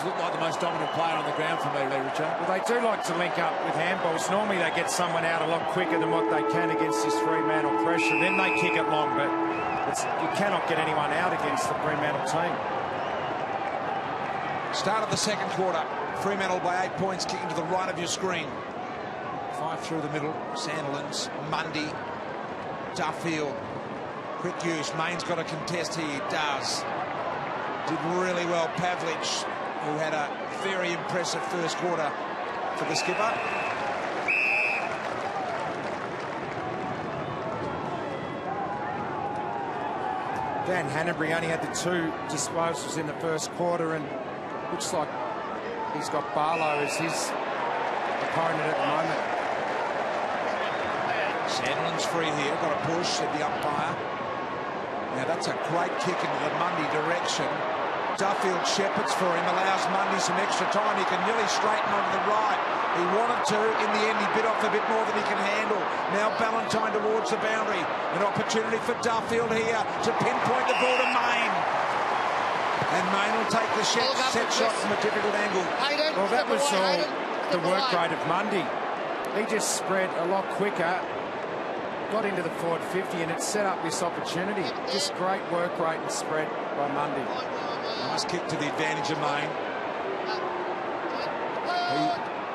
looked like the most dominant player on the ground for me, Richard. Well, they do like to link up with handballs. Normally they get someone out a lot quicker than what they can against this Fremantle pressure. Then they kick it long, but you cannot get anyone out against the Fremantle team. Start of the second quarter. Fremantle by 8 points, kicking to the right of your screen. 5 through the middle. Sandilands, Mundy, Duffield. Quick use. Main's got a contest here. He does. Did really well. Pavlich, who had a very impressive first quarter for the skipper. Dan Hanbury only had the 2 disposals in the first quarter, and looks like he's got Barlow as his opponent at the moment. Sandlin's free here. Got a push, said the umpire. Now that's a great kick into the Mundy direction. Duffield shepherds for him, allows Mundy some extra time. He can nearly straighten onto the right. He wanted to. In the end, he bit off a bit more than he can handle. Now Ballantyne towards the boundary. An opportunity for Duffield here to pinpoint the ball to Main. And Main will take the set shot from a difficult angle. Well, that was all the work rate of Mundy. He just spread a lot quicker, got into the forward 50, and it set up this opportunity. Just great work rate and spread by Mundy. Nice kick to the advantage of Main. He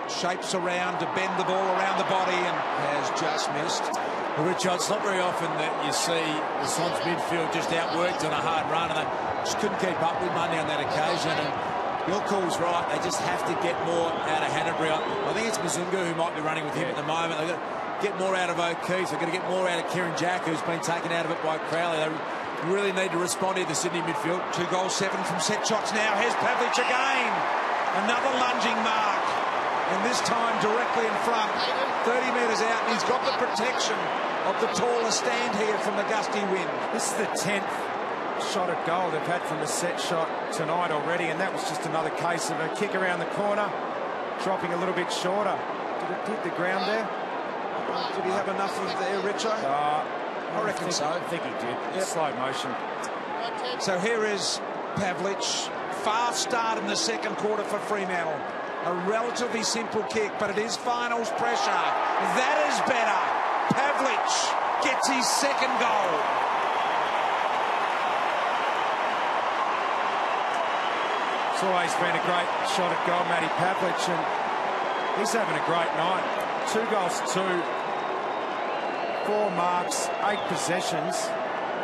shapes around to bend the ball around the body and has just missed. Well, Richard, it's not very often that you see the Swans midfield just outworked on a hard run, and they just couldn't keep up with Mundy on that occasion. And your call's right, they just have to get more out of Hanbury. I think it's Mzungu who might be running with him at the moment. They've got to get more out of O'Keefe. They've got to get more out of Kieran Jack, who's been taken out of it by Crowley. They really need to respond to the Sydney midfield. 2 goals, 7 from set shots now. Here's Pavlich again. Another lunging mark. And this time directly in front. 30 metres out, and he's got the protection of the taller stand here from the gusty wind. This is the 10th shot at goal they've had from the set shot tonight already, and that was just another case of a kick around the corner, dropping a little bit shorter. Did it hit the ground there? Did he have enough of there, Richo? I reckon so. I think he did. Yep. Slow motion. So here is Pavlich. Fast start in the second quarter for Fremantle. A relatively simple kick, but it is finals pressure. That is better. Pavlich gets his second goal. It's always been a great shot at goal, Matty Pavlich, and he's having a great night. 2 goals, 2, 4 marks, 8 possessions,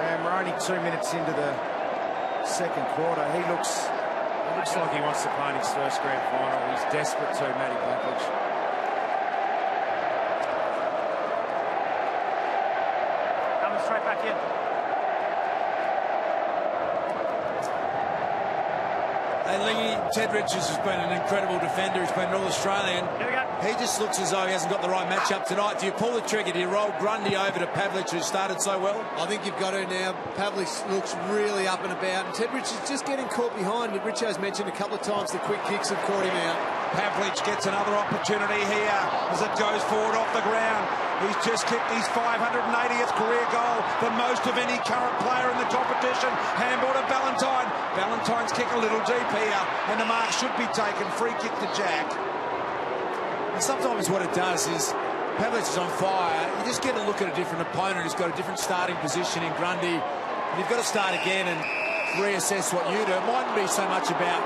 and we're only 2 minutes into the second quarter. He looks like he wants to play in his first grand final. He's desperate to, Matty Pavlich. Coming straight back in. And Lingy, Ted Richards has been an incredible defender. He's been an All-Australian. Here we go. He just looks as though he hasn't got the right matchup tonight. Do you pull the trigger? Do you roll Grundy over to Pavlich, who started so well? I think you've got to now. Pavlich looks really up and about, and Ted Richards just getting caught behind. Richo's mentioned a couple of times the quick kicks have caught him out. Pavlich gets another opportunity here as it goes forward off the ground. He's just kicked his 580th career goal, the most of any current player in the competition. Handball to Ballantyne. Ballantyne's kick a little deep here, and the mark should be taken. Free kick to Jack. And sometimes what it does is Pavlich is on fire. You just get a look at a different opponent who's got a different starting position in Grundy. And you've got to start again and reassess what you do. It mightn't be so much about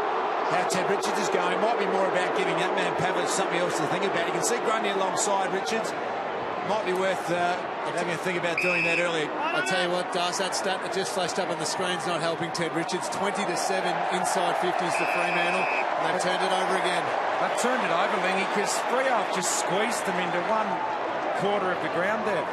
how Ted Richards is going. It might be more about giving that man Pavlich something else to think about. You can see Grundy alongside Richards. Might be worth having a think about doing that earlier. I tell you what, Das, that stat that just flashed up on the screen's not helping Ted Richards. 20-7 inside 50s to Fremantle. And they've turned it over again. They've turned it over, Lingy, because Freo just squeezed them into 1/4 of the ground there.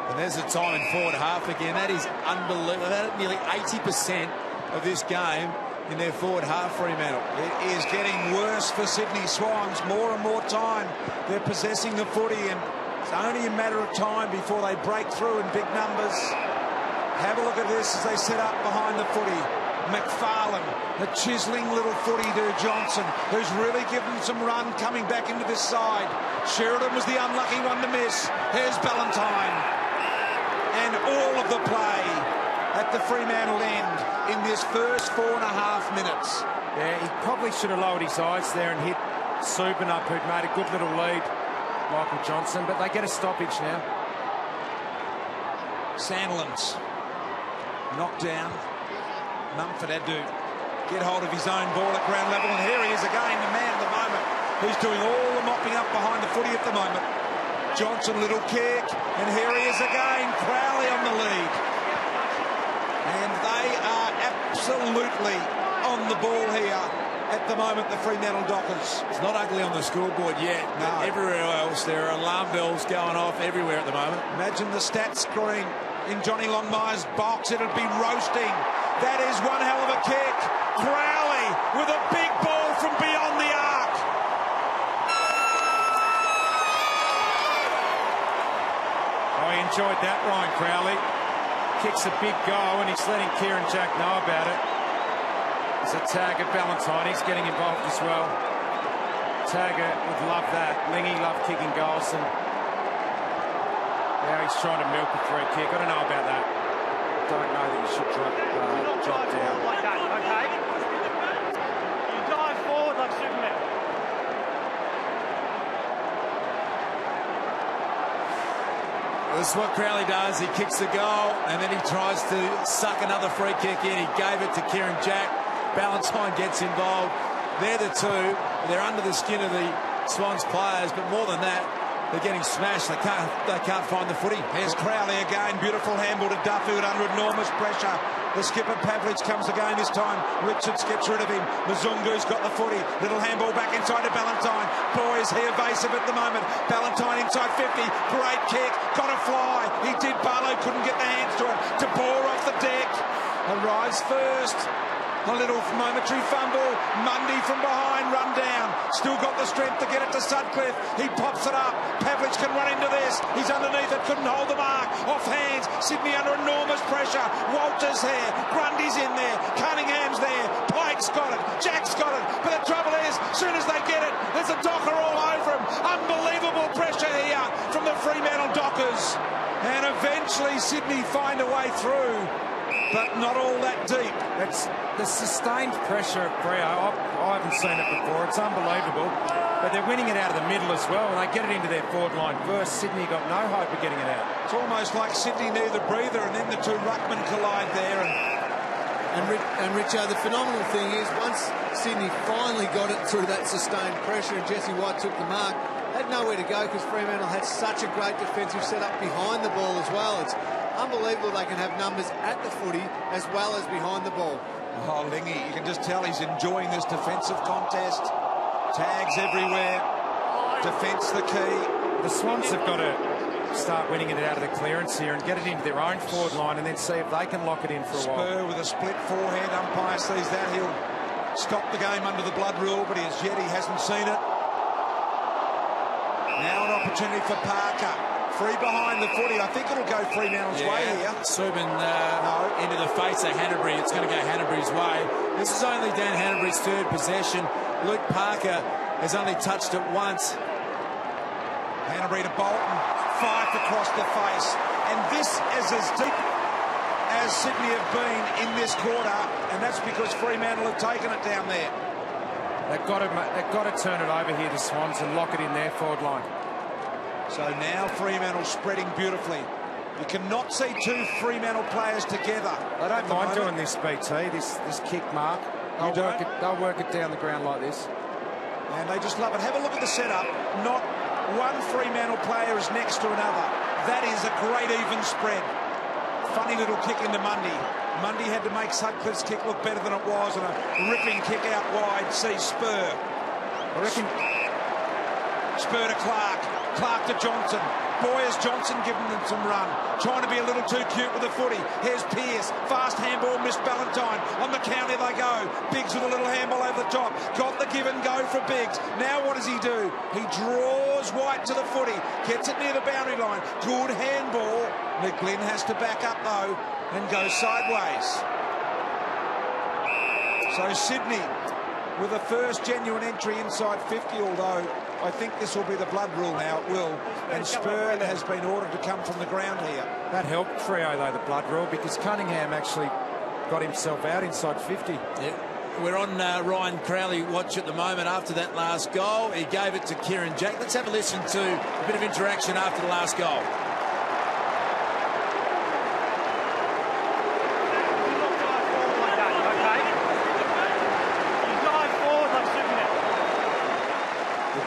And there's the time in forward half again. That is unbelievable. That nearly 80% of this game in their forward half, Fremantle. It is getting worse for Sydney Swans. More and more time they're possessing the footy, and it's only a matter of time before they break through in big numbers. Have a look at this as they set up behind the footy. McFarlane, the chiselling little footy to Johnson, who's really given some run coming back into this side. Sheridan was the unlucky one to miss. Here's Ballantyne. And all of the play at the Fremantle end in this first 4.5 minutes. Yeah, he probably should have lowered his eyes there and hit Subin up, who'd made a good little lead, Michael Johnson, but they get a stoppage now. Sandilands knocked down. Mumford had to get hold of his own ball at ground level, and here he is again, the man at the moment who's doing all the mopping up behind the footy at the moment. Johnson, little kick, and here he is again, Crowley on the lead. And they are absolutely on the ball here at the moment, the Fremantle Dockers. It's not ugly on the scoreboard yet, but everywhere else there are alarm bells going off everywhere at the moment. Imagine the stats screen in Johnny Longmire's box. It'd be roasting. That is one hell of a kick. Crowley with a big ball from beyond the arc. Oh, he enjoyed that, Ryan Crowley. Kicks a big goal, and he's letting Kieran Jack know about it. There's a tag at Valentine. He's getting involved as well. Tagger would love that. Lingy loved kicking goals, and now he's trying to milk a free kick. I don't know about that. Don't know that you should drop down. Like that, okay? You dive forward like Superman. This is what Crowley does. He kicks the goal and then he tries to suck another free kick in. He gave it to Kieran Jack. Ballantyne gets involved. They're the two. They're under the skin of the Swans players, but more than that, they're getting smashed. They can't find the footy. Here's Crowley again. Beautiful handball to Duffield under enormous pressure. The skipper Pavlich comes again this time. Richards gets rid of him. Mzungu's got the footy. Little handball back inside to Ballantyne. Boys, he evasive at the moment. Ballantyne inside 50. Great kick. Got to fly. He did. Barlow couldn't get the hands to it. De Boer off the deck. Arrives first. A little momentary fumble. Mundy from behind, run down. Still got the strength to get it to Sutcliffe. He pops it up. Pavlich can run into this. He's underneath it, couldn't hold the mark. Off hands. Sydney under enormous pressure. Walters here. Grundy's in there. Cunningham's there. Pike's got it. Jack's got it. But the trouble is, as soon as they get it, there's a Docker all over him. Unbelievable pressure here from the Fremantle Dockers. And eventually Sydney find a way through, but not all that deep. It's the sustained pressure of Freo. I haven't seen it before. It's unbelievable. But they're winning it out of the middle as well, and they get it into their forward line first. Sydney got no hope of getting it out. It's almost like Sydney near the breather, and then the two ruckmen collide there. And Richo, the phenomenal thing is, once Sydney finally got it through that sustained pressure and Jesse White took the mark, had nowhere to go because Fremantle had such a great defensive setup behind the ball as well. It's unbelievable they can have numbers at the footy as well as behind the ball. Oh, Lingy, you can just tell he's enjoying this defensive contest. Tags everywhere. Defence the key. The Swans have got to start winning it out of the clearance here and get it into their own forward line and then see if they can lock it in for a while. Spur with a split forehead. Umpire sees that. He'll stop the game under the blood rule, but as yet he hasn't seen it. Now an opportunity for Parker. Free behind the footy. I think it'll go Fremantle's way here. Subin into the face of Hanbury. It's going to go Hanbury's way. This is only Dan Hanbury's third possession. Luke Parker has only touched it once. Hanbury to Bolton. Five across the face. And this is as deep as Sydney have been in this quarter, and that's because Fremantle have taken it down there. They've got to turn it over here, the Swans, and lock it in their forward line. So now Fremantle spreading beautifully. You cannot see two Fremantle players together. They don't mind doing this, BT, this kick mark. They'll work it down the ground like this. And they just love it. Have a look at the setup. Not one Fremantle player is next to another. That is a great even spread. Funny little kick into Mundy. Mundy had to make Sutcliffe's kick look better than it was, and a ripping kick out wide. See Spur. I reckon Spur to Clark. Clark to Johnson. Boy, has Johnson given them some run. Trying to be a little too cute with the footy. Here's Pearce. Fast handball, missed Ballantyne. On the counter they go. Biggs with a little handball over the top. Got the give and go for Biggs. Now what does he do? He draws White to the footy. Gets it near the boundary line. Good handball. McGlynn has to back up though and go sideways. So Sydney with a first genuine entry inside 50, although I think this will be the blood rule now. It will. And Spur has been ordered to come from the ground here. that helped Freo, though, the blood rule, because Cunningham actually got himself out inside 50. Yeah. We're on Ryan Crowley watch at the moment after that last goal. He gave it to Kieran Jack. Let's have a listen to a bit of interaction after the last goal.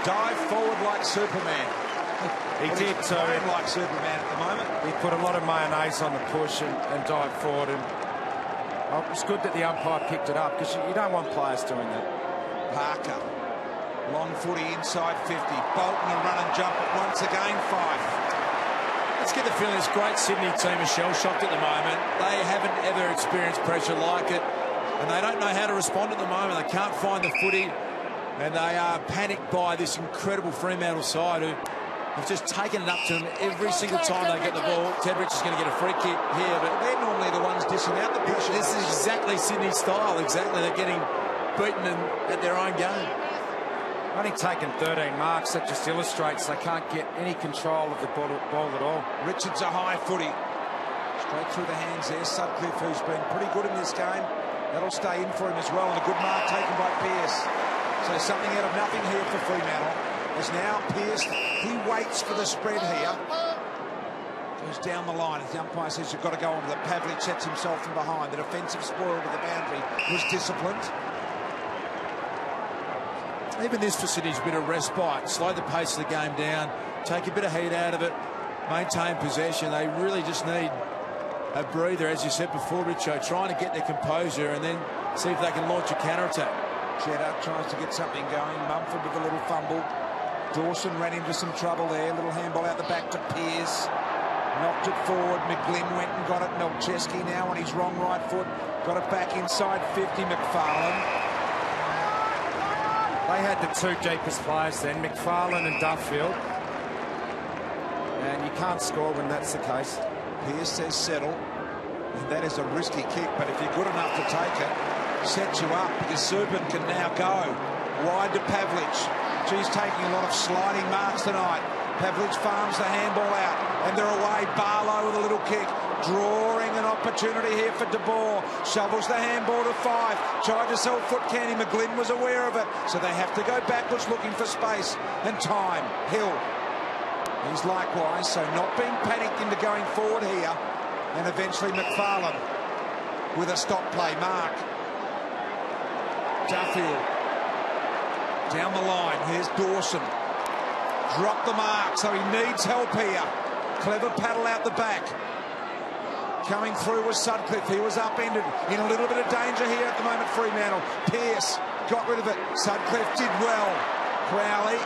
Dive forward like Superman. He did too. Like Superman at the moment. He put a lot of mayonnaise on the push and dived forward. And it was good that the umpire picked it up, because you don't want players doing that. Parker, long footy inside 50. Bolton a run and jump it once again. 5. Let's get the feeling this great Sydney team is shell-shocked at the moment. They haven't ever experienced pressure like it, and they don't know how to respond at the moment. They can't find the footy. And they are panicked by this incredible Fremantle side who have just taken it up to them every single time they get the ball. Tedrich is going to get a free kick here, but they're normally the ones dishing out the pressure. This is exactly Sydney's style. Exactly, they're getting beaten at their own game. Only taken 13 marks. That just illustrates they can't get any control of the ball at all. Richards a high footy. Straight through the hands there. Sutcliffe, who's been pretty good in this game. That'll stay in for him as well. And a good mark taken by Pearce. So something out of nothing here for Fremantle. As now Pearce, he waits for the spread here. Goes down the line. As the umpire says you've got to go on to the Pavlich sets himself from behind. The defensive spoil to the boundary was disciplined. Even this facility is a bit of respite. Slow the pace of the game down. Take a bit of heat out of it. Maintain possession. They really just need a breather, as you said before, Richo. Trying to get their composure and then see if they can launch a counter-attack. Cheddar tries to get something going. Mumford with a little fumble. Dawson ran into some trouble there. Little handball out the back to Pearce. Knocked it forward. McGlynn went and got it. Melcheski now on his wrong right foot. Got it back inside 50. McFarlane. They had the two deepest players then, McFarlane and Duffield. And you can't score when that's the case. Pearce says settle. And that is a risky kick, but if you're good enough to take it, sets you up, because Serpent can now go wide to Pavlich. She's taking a lot of sliding marks tonight. Pavlich farms the handball out and they're away. Barlow with a little kick, drawing an opportunity here for De Boer. Shovels the handball to 5. Tried to sell foot candy. McGlynn was aware of it, so they have to go backwards looking for space and time. Hill, he's likewise, so not being panicked into going forward here. And eventually McFarlane with a stop play mark. Duffield down the line. Here's Dawson. Drop the mark, so he needs help here. Clever paddle out the back. Coming through was Sutcliffe. He was upended, in a little bit of danger here at the moment. Fremantle. Pearce got rid of it. Sutcliffe did well. Crowley.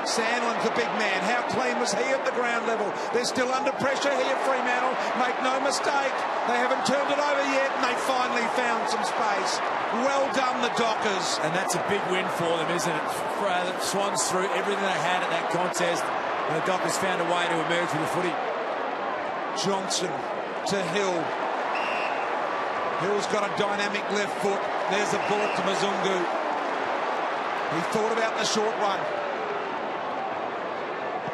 Sandlin's the big man. How clean was he at the ground level? They're still under pressure here, Fremantle. Make no mistake, they haven't turned it over yet, and they finally found some space. Well done, the Dockers. And that's a big win for them, isn't it? Swans through everything they had at that contest, and the Dockers found a way to emerge with the footy. Johnson to Hill. Hill's got a dynamic left foot. There's a bullet to Mzungu. He thought about the short one.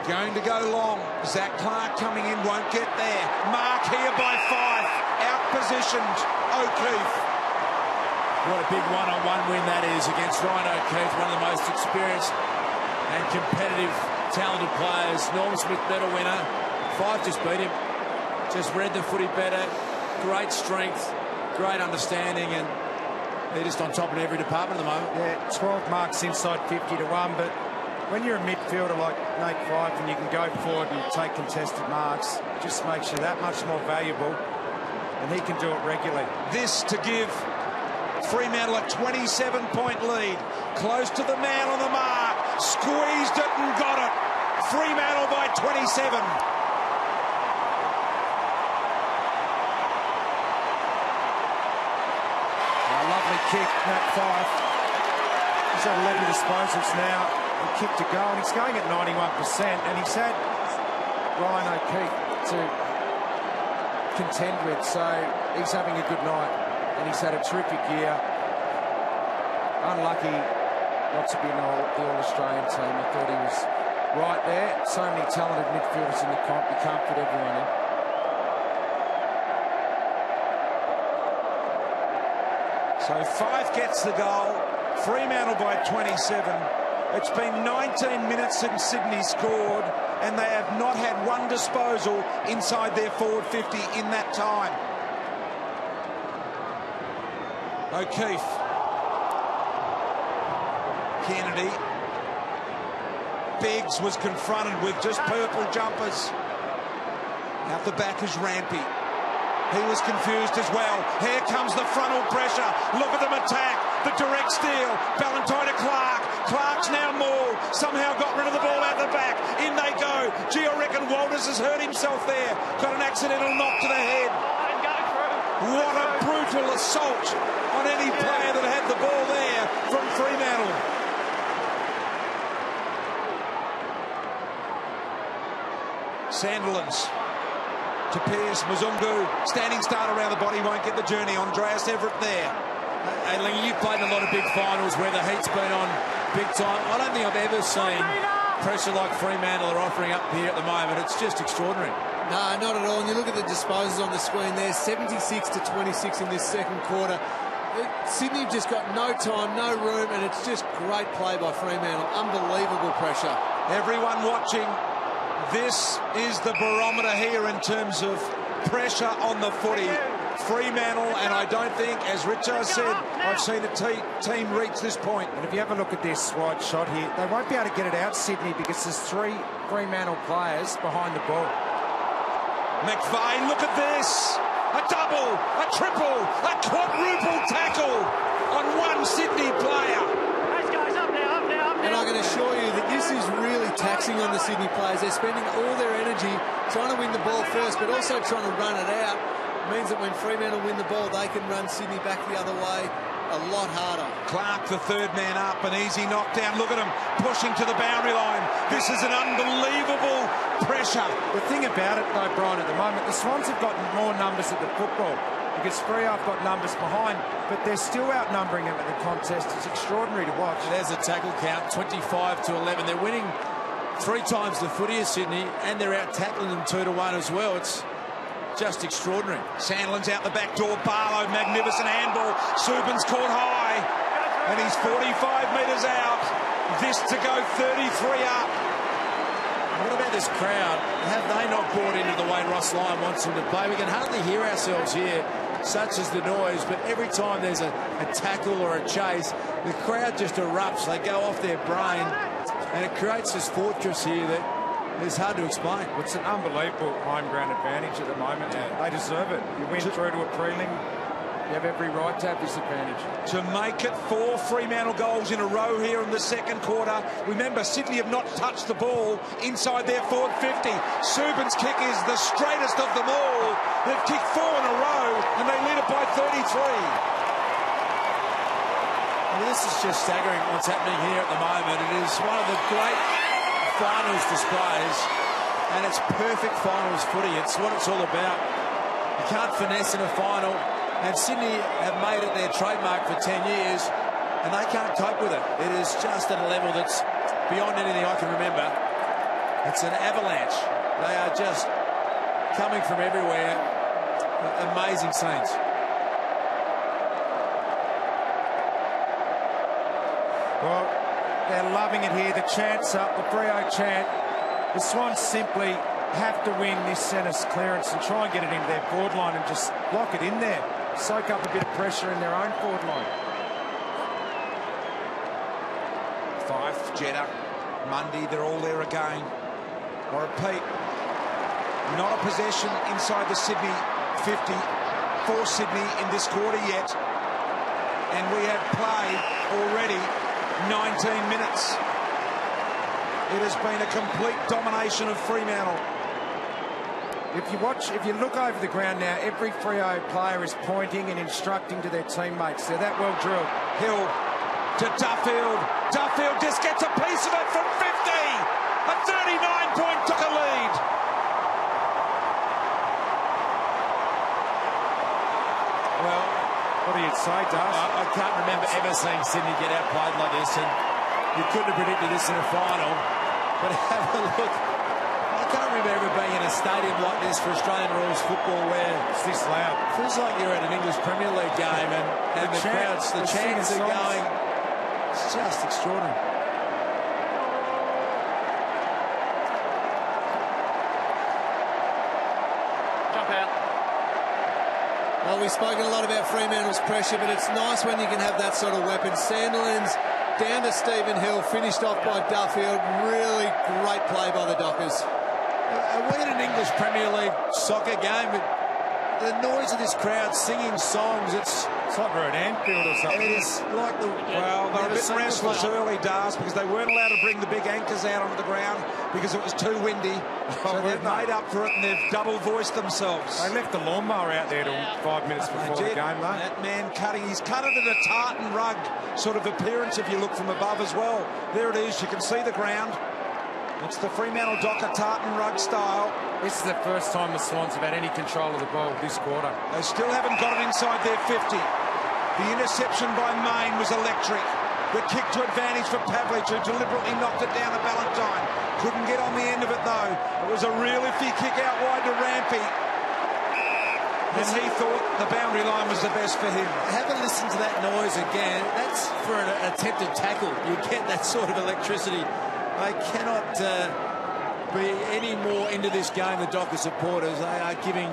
Going to go long. Zach Clark coming in, won't get there. Mark here by 5. Out-positioned O'Keefe. What a big one-on-one win that is against Ryan O'Keefe, one of the most experienced and competitive, talented players. Norm Smith, better winner. 5 just beat him. Just read the footy better. Great strength, great understanding, and they're just on top of every department at the moment. Yeah, 12 marks inside 50 to 1, but when you're a midfielder like Nate Fyfe and you can go forward and take contested marks, it just makes you that much more valuable, and he can do it regularly. This to give Fremantle a 27-point lead. Close to the man on the mark. Squeezed it and got it. Fremantle by 27. A lovely kick, Nat Fyfe. He's had 11 disposals now. A kick to go, and he's going at 91%, and he's had Ryan O'Keefe to contend with, so he's having a good night, and he's had a terrific year. Unlucky not to be in the All-Australian team. I thought he was right there. So many talented midfielders in the comp, you can't fit everyone in. So Fife gets the goal. Fremantle by 27. It's been 19 minutes since Sydney scored, and they have not had one disposal inside their forward 50 in that time. O'Keefe. Kennedy. Biggs was confronted with just purple jumpers. Out the back is Rampy. He was confused as well. Here comes the frontal pressure. Look at them attack. The direct steal. Ballantyne to Clark. Clark's now mauled. Somehow got rid of the ball out the back. In they go. Gee, I reckon Walters has hurt himself there. Got an accidental knock to the head. What a brutal assault on any player that had the ball there from Fremantle. Sandilands to Pearce. Muzungu, standing start around the body, won't get the journey. Andreas Everett there. Hey, Ling, you've played in a lot of big finals where the heat's been on big time. I don't think I've ever seen pressure like Fremantle are offering up here at the moment. It's just extraordinary. No, not at all. And you look at the disposals on the screen there, 76 to 26 in this second quarter. Sydney have just got no time, no room, and it's just great play by Fremantle. Unbelievable pressure. Everyone watching, this is the barometer here in terms of pressure on the footy. Fremantle, and I don't think, as Richard said, I've seen a team reach this point. And if you have a look at this wide shot here, they won't be able to get it out, Sydney, because there's 3 Fremantle players behind the ball. McVeigh, look at this. A double, a triple, a quadruple tackle on one Sydney player. And I can assure you that this is really taxing on the Sydney players. They're spending all their energy trying to win the ball first, but also trying to run it out. It means that when Fremantle win the ball, they can run Sydney back the other way a lot harder. Clark, the third man up, an easy knockdown. Look at him pushing to the boundary line. This is an unbelievable pressure. The thing about it, though, Brian, at the moment, the Swans have got more numbers at the football because Freo have got numbers behind, but they're still outnumbering them at the contest. It's extraordinary to watch. There's a tackle count, 25 to 11. They're winning 3 times the footy of Sydney, and they're out tackling them 2 to 1 as well. It's just extraordinary. Sandlin's out the back door. Barlow, magnificent handball. Subban's caught high, and he's 45 metres out. This to go 33 up. What about this crowd? Have they not bought into the way Ross Lyon wants them to play? We can hardly hear ourselves here, such as the noise, but every time there's a tackle or a chase, the crowd just erupts. They go off their brain, and it creates this fortress here that it's hard to explain. It's an unbelievable home ground advantage at the moment. Yeah. They deserve it. You win through to a prelim, you have every right to have this advantage. To make it 4 Fremantle goals in a row here in the second quarter. Remember, Sydney have not touched the ball inside their forward 50. Subban's kick is the straightest of them all. They've kicked 4 in a row, and they lead it by 33. I mean, this is just staggering what's happening here at the moment. It is one of the great finals displays, and it's perfect finals footy. It's what it's all about. You can't finesse in a final, and Sydney have made it their trademark for 10 years, and they can't cope with it. It is just at a level that's beyond anything I can remember. It's an avalanche. They are just coming from everywhere. Amazing scenes. Well, they're loving it here. The chant's up, the Freo chant. The Swans simply have to win this centre clearance and try and get it into their forward line and just lock it in there. Soak up a bit of pressure in their own forward line. Fife, Jeddah, Mundy, they're all there again. I repeat, not a possession inside the Sydney 50 for Sydney in this quarter yet. And we have played already 19 minutes. It has been a complete domination of Fremantle. If you look over the ground now, every Freo player is pointing and instructing to their teammates. They're that well drilled. Hill to Duffield. Duffield just gets a piece of it from 50. A 39-point lead. Well, what do you say, Dust? I can't remember ever seeing Sydney get outplayed like this, and you couldn't have predicted this in a final. But have a look I can't remember being in a stadium like this for Australian rules football where It's this loud. it feels like you're at an English Premier League game and the crowds, the chants are going. It's just extraordinary. Jump out. Well, we've spoken a lot about Fremantle's pressure, but it's nice when you can have that sort of weapon. Sandilands down to Stephen Hill, finished off by Duffield. Really great play by the Dockers. Are we in an English Premier League soccer game? But the noise of this crowd singing songs, it's like we're at Anfield or something. it is like the... Well, they're a never bit seen restless before. early, Dars, because they weren't allowed to bring the big anchors out onto the ground because it was too windy. So they've made up for it and they've double voiced themselves. They left the lawnmower out there till 5 minutes before the game, though. That man cutting, he's cut it in a tartan rug sort of appearance if you look from above as well. There it is, you can see the ground. It's the Fremantle Docker tartan rug style. This is the first time the Swans have had any control of the ball this quarter. They still haven't got it inside their 50. The interception by Main was electric. The kick to advantage for Pavlich, who deliberately knocked it down to Ballantyne. Couldn't get on the end of it, though. It was a real iffy kick out wide to Rampy. And he thought the boundary line was the best for him. Have a listen to that noise again. That's for an attempted tackle. You get that sort of electricity. They cannot be any more into this game, the Docker supporters. They are giving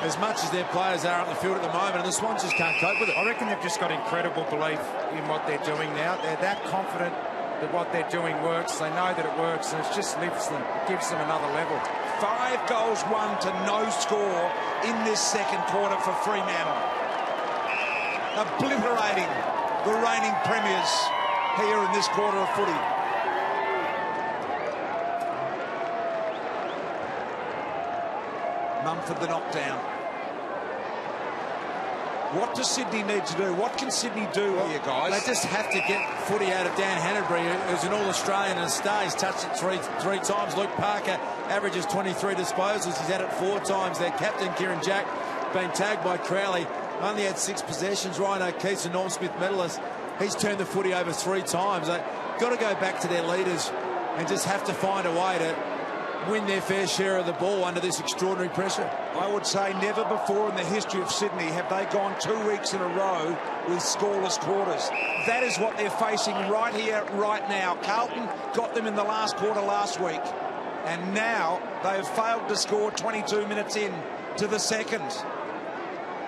as much as their players are on the field at the moment, and the Swans just can't cope with it. I reckon they've just got incredible belief in what they're doing now. They're that confident that what they're doing works. They know that it works, and it just lifts them. It gives them another level. 5 goals won to no score in this second quarter for Fremantle. Obliterating the reigning premiers here in this quarter of footy. Mumford the knockdown. What does Sydney need to do? What can Sydney do here, guys? They just have to get footy out of Dan Hanbury, who's an All-Australian and a star. He's touched it three times. Luke Parker averages 23 disposals. He's had it 4 times. Their captain, Kieran Jack, been tagged by Crowley. Only had 6 possessions. Ryan O'Keefe's a Norm Smith medalist. He's turned the footy over 3 times. They've got to go back to their leaders and just have to find a way to win their fair share of the ball under this extraordinary pressure. I would say never before in the history of Sydney have they gone 2 weeks in a row with scoreless quarters. That is what they're facing right here, right now. Carlton got them in the last quarter last week, and now they have failed to score 22 minutes in to the second.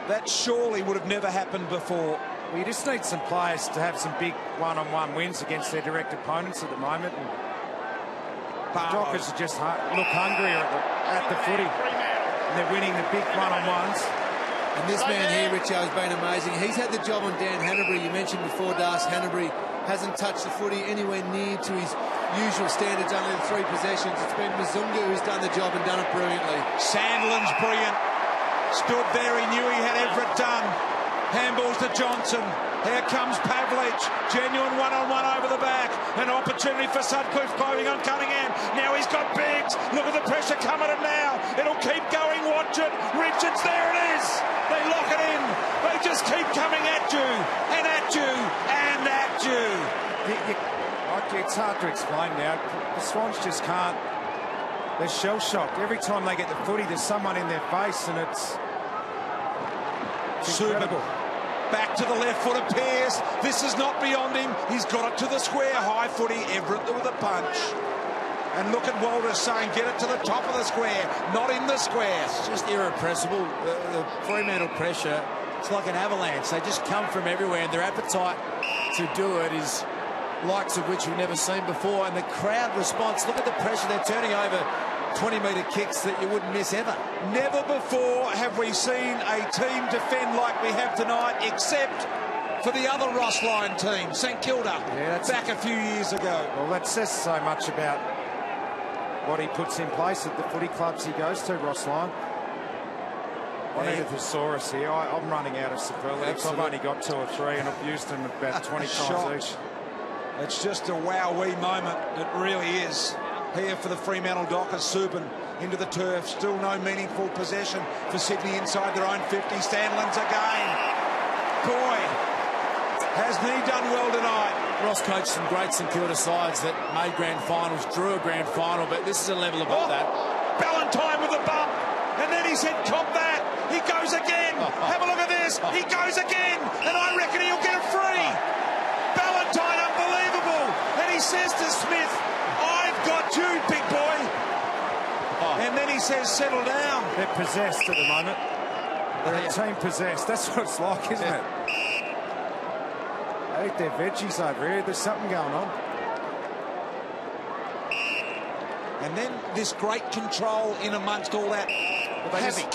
That surely would have never happened before. Well, you just need some players to have some big one-on-one wins against their direct opponents at the moment. And the Dockers just look hungrier at the footy. And they're winning the big one-on-ones. And this man here, Richo, has been amazing. He's had the job on Dan Hanbury. You mentioned before, Das Hanbury hasn't touched the footy anywhere near to his usual standards, only the 3 possessions. It's been Mzungu who's done the job and done it brilliantly. Sandlin's brilliant. Stood there, he knew he had Everett done. Handballs to Johnson. Here comes Pavlich. Genuine one-on-one over the back. An opportunity for Sutcliffe closing on Cunningham. Now he's got Biggs. Look at the pressure coming at him now. It'll keep going. Watch it. Richards, there it is. They lock it in. They just keep coming at you and at you and at you. It's hard to explain now. The Swans just can't. They're shell-shocked. Every time they get the footy, there's someone in their face, and it's incredible. Back to the left foot of Pearce. This is not beyond him. He's got it to the square. High footy. Everett with a punch. And look at Walter saying, get it to the top of the square, not in the square. It's just irrepressible. The Fremantle pressure, it's like an avalanche. They just come from everywhere, and their appetite to do it is likes of which we've never seen before. And the crowd response, look at the pressure. They're turning over 20-metre kicks that you wouldn't miss ever. Never before have we seen a team defend like we have tonight, except for the other Ross Lyon team, St Kilda, back a few years ago. Well, that says so much about what he puts in place at the footy clubs he goes to, Ross Lyon. I need a thesaurus here. I'm running out of superlatives. I've only got 2 or 3, and I've used them about 20 times each. It's just a wow-wee moment. It really is. Here for the Fremantle Dockers, Subin into the turf. Still no meaningful possession for Sydney inside their own 50. Sandlin's again. Boy, hasn't he done well tonight? Ross coached some great St Kilda sides that made grand finals, drew a grand final, but this is a level above that. Ballantyne with a bump. And then he said, "Cop that." He goes again. Have a look at this. He goes again. And I reckon he'll get it free. Ballantyne, unbelievable. And he says to Smith, "I've got you, big boy." And then he says, "Settle down." They're possessed at the moment. They're a team possessed. That's what it's like, isn't it? I think they're veggies over here. There's something going on. And then this great control in amongst all that havoc.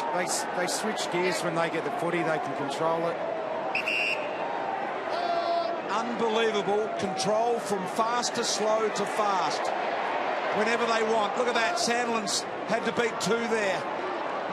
They switch gears when they get the footy. They can control it. Unbelievable control from fast to slow to fast. Whenever they want. Look at that. Sandlin's had to beat 2 there.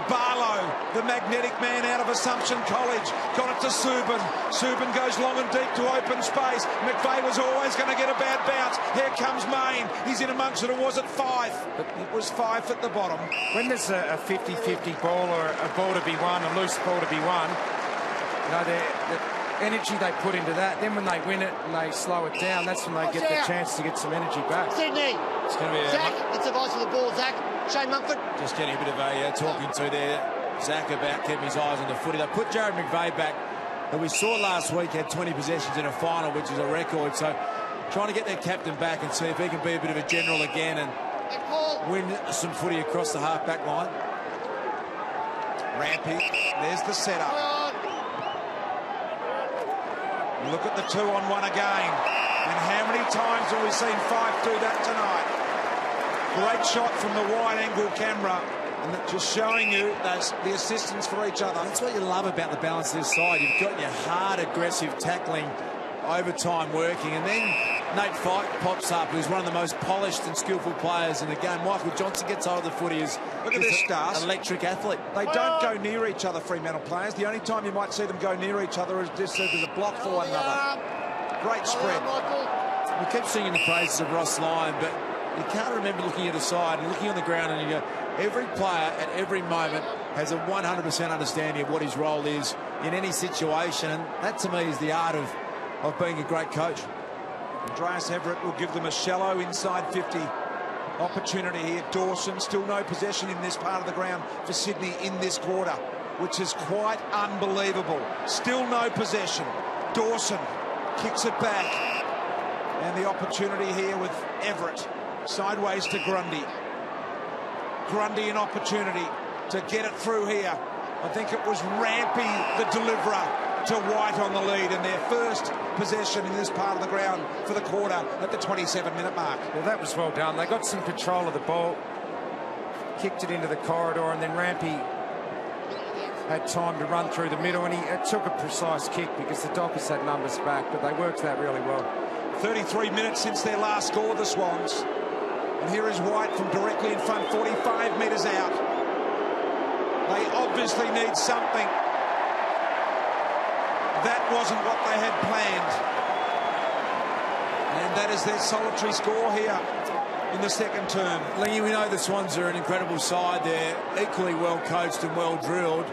Barlow, the magnetic man out of Assumption College, got it to Subin. Subin goes long and deep to open space. McVeigh was always going to get a bad bounce. Here comes Main. He's in amongst it. It was at 5, but it was 5 at the bottom. When there's a 50-50 ball or a ball to be won, a loose ball to be won, you know, the energy they put into that, then when they win it and they slow it down, that's when they get the chance to get some energy back. Sydney. It's going to be Zach, it's advice for the ball, Zach. Shane Mumford. just getting a bit of a talking to there. Zach about keeping his eyes on the footy. They put Jared McVeigh back, that we saw last week, had 20 possessions in a final, which is a record. So trying to get their captain back and see if he can be a bit of a general again and win some footy across the half-back line. Rampy, there's the setup. Look at the 2-on-1 again. And how many times have we seen Fife do that tonight? Great shot from the wide-angle camera. And just showing you the assistance for each other. That's what you love about the balance of this side. You've got your hard, aggressive tackling, overtime working, and then Nate Fife pops up, who's one of the most polished and skillful players in the game. Michael Johnson gets hold of the footy as Look at this, Stars. Electric athlete. They don't go near each other, Fremantle players. The only time you might see them go near each other is just as a block for one another. Great spread. We keep singing the praises of Ross Lyon, but you can't remember looking at the side and looking on the ground and you go, every player at every moment has a 100% understanding of what his role is in any situation. And that, to me, is the art of being a great coach. Andreas Everett will give them a shallow inside 50 opportunity here. Dawson, still no possession in this part of the ground for Sydney in this quarter, which is quite unbelievable. Still no possession. Dawson kicks it back. And the opportunity here with Everett. Sideways to Grundy. Grundy an opportunity to get it through here. I think it was Rampy, the deliverer, to White on the lead, and their first possession in this part of the ground for the quarter at the 27-minute mark. Well, that was well done. They got some control of the ball, kicked it into the corridor, and then Rampy had time to run through the middle, and he took a precise kick because the Dockers had numbers back, but they worked that really well. 33 minutes since their last score, the Swans. And here is White from directly in front, 45 metres out. They obviously need something. That wasn't what they had planned. And that is their solitary score here in the second term. Lingy, we know the Swans are an incredible side. They're equally well coached and well drilled.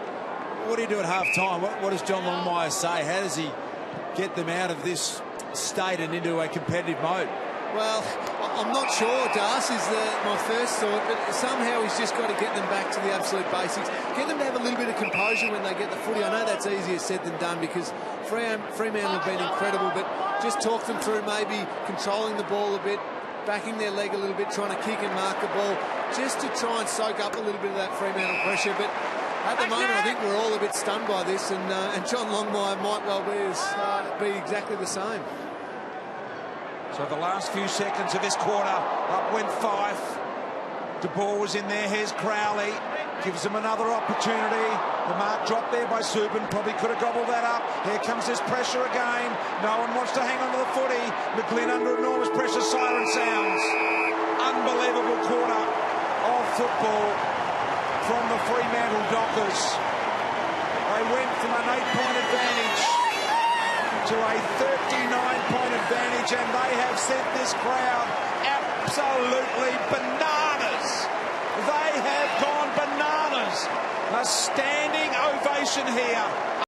What do you do at half-time? What does John Longmire say? How does he get them out of this state and into a competitive mode? Well, I'm not sure, Das, is my first thought, but somehow he's just got to get them back to the absolute basics. Get them to have a little bit of composure when they get the footy. I know that's easier said than done because Fremantle have been incredible, but just talk them through maybe controlling the ball a bit, backing their leg a little bit, trying to kick and mark the ball, just to try and soak up a little bit of that Fremantle pressure. But at the moment, I think we're all a bit stunned by this, and John Longmire might well be exactly the same. So the last few seconds of this quarter, up went Fife. De Boer was in there. Here's Crowley. Gives them another opportunity. The mark dropped there by Subin. Probably could have gobbled that up. Here comes this pressure again. No one wants to hang on to the footy. McGlynn under enormous pressure. Siren sounds. Unbelievable quarter of football from the Fremantle Dockers. They went from an 8-point advantage to a 39-point advantage, and they have sent this crowd absolutely bananas. They have gone bananas. A standing ovation here.